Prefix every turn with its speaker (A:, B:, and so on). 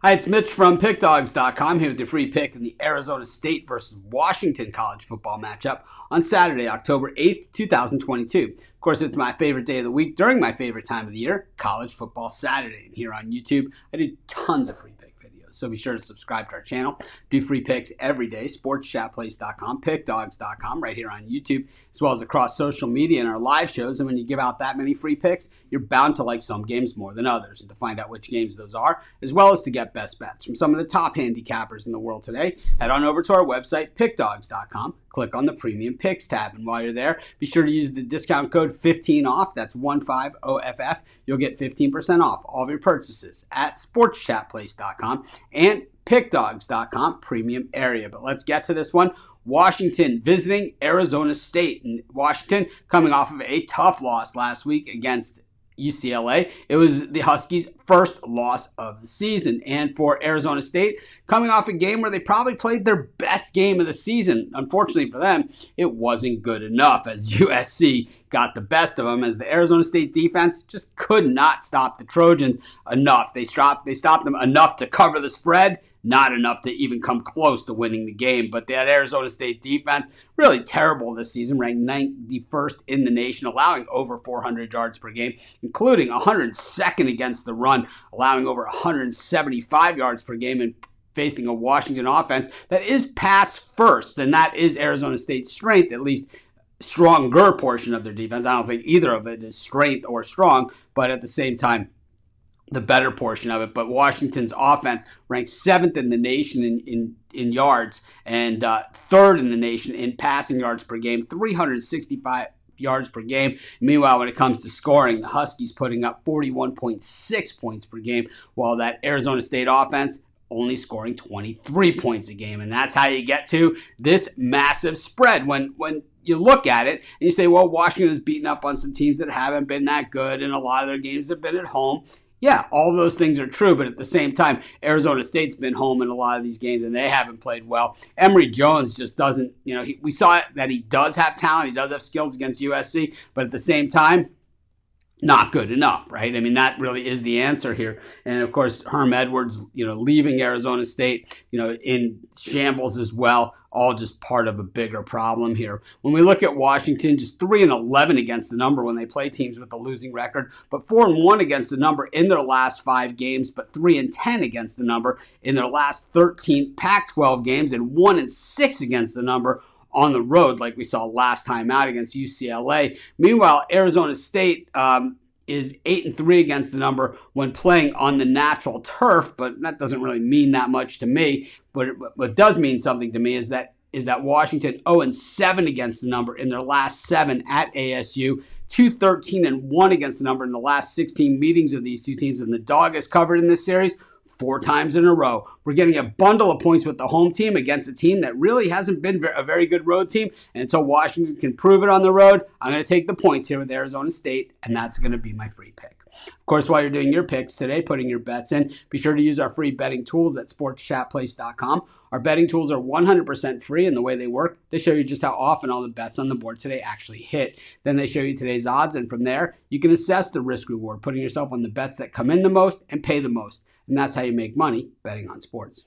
A: Hi, it's Mitch from Pickdawgz.com here with your free pick in the Arizona State versus Washington college football matchup on Saturday, October 8th, 2022. Of course, it's my favorite day of the week during my favorite time of the year, College Football Saturday. And here on YouTube, I do tons of free pick videos, so be sure to subscribe to our channel. Do free picks every day, sportschatplace.com, pickdawgz.com, right here on YouTube, as well as across social media and our live shows. And when you give out that many free picks, you're bound to like some games more than others. And to find out which games those are, as well as to get best bets from some of the top handicappers in the world today, head on over to our website, pickdawgz.com. Click on the Premium Picks tab. And while you're there, be sure to use the discount code 15OFF. That's 15OFF. You'll get 15% off all of your purchases at sportschatplace.com and pickdawgz.com premium area. But let's get to this one. Washington visiting Arizona State. And Washington coming off of a tough loss last week against UCLA. It was the Huskies' first loss of the season. And for Arizona State, coming off a game where they probably played their best game of the season. Unfortunately for them, it wasn't good enough as USC got the best of them, as the Arizona State defense just could not stop the Trojans enough. They stopped them enough to cover the spread, not enough to even come close to winning the game. But that Arizona State defense, really terrible this season, ranked 91st in the nation, allowing over 400 yards per game, including 102nd against the run, allowing over 175 yards per game, and facing a Washington offense that is pass first. And that is Arizona State's strength, at least stronger portion of their defense. I don't think either of it is strength or strong, but at the same time, the better portion of it. But Washington's offense ranked 7th in the nation in yards and 3rd in the nation in passing yards per game, 365 yards per game. Meanwhile, when it comes to scoring, the Huskies putting up 41.6 points per game, while that Arizona State offense only scoring 23 points a game. And that's how you get to this massive spread. When you look at it and you say, well, Washington is beating up on some teams that haven't been that good, and a lot of their games have been at home. Yeah, all those things are true, but at the same time, Arizona State's been home in a lot of these games, and they haven't played well. Emory Jones just doesn't, we saw that he does have talent, he does have skills against USC, but at the same time, not good enough, right? I mean, that really is the answer here. And of course, Herm Edwards, leaving Arizona State, in shambles as well, all just part of a bigger problem here. When we look at Washington, just 3-11 against the number when they play teams with a losing record, but 4-1 against the number in their last 5 games, but 3-10 against the number in their last 13 Pac-12 games, and 1-6 against the number on the road, like we saw last time out against UCLA. Meanwhile, Arizona State is 8-3 against the number when playing on the natural turf, but that doesn't really mean that much to me. But what does mean something to me is that Washington 0-7 against the number in their last 7 at ASU, 2-13-1 against the number in the last 16 meetings of these two teams, and the dog is covered in this series 4 times in a row. We're getting a bundle of points with the home team against a team that really hasn't been a very good road team. And until Washington can prove it on the road, I'm going to take the points here with Arizona State, and that's going to be my free pick. Of course, while you're doing your picks today, putting your bets in, be sure to use our free betting tools at sportschatplace.com. Our betting tools are 100% free, and the way they work, they show you just how often all the bets on the board today actually hit. Then they show you today's odds, and from there, you can assess the risk-reward, putting yourself on the bets that come in the most and pay the most. And that's how you make money betting on sports.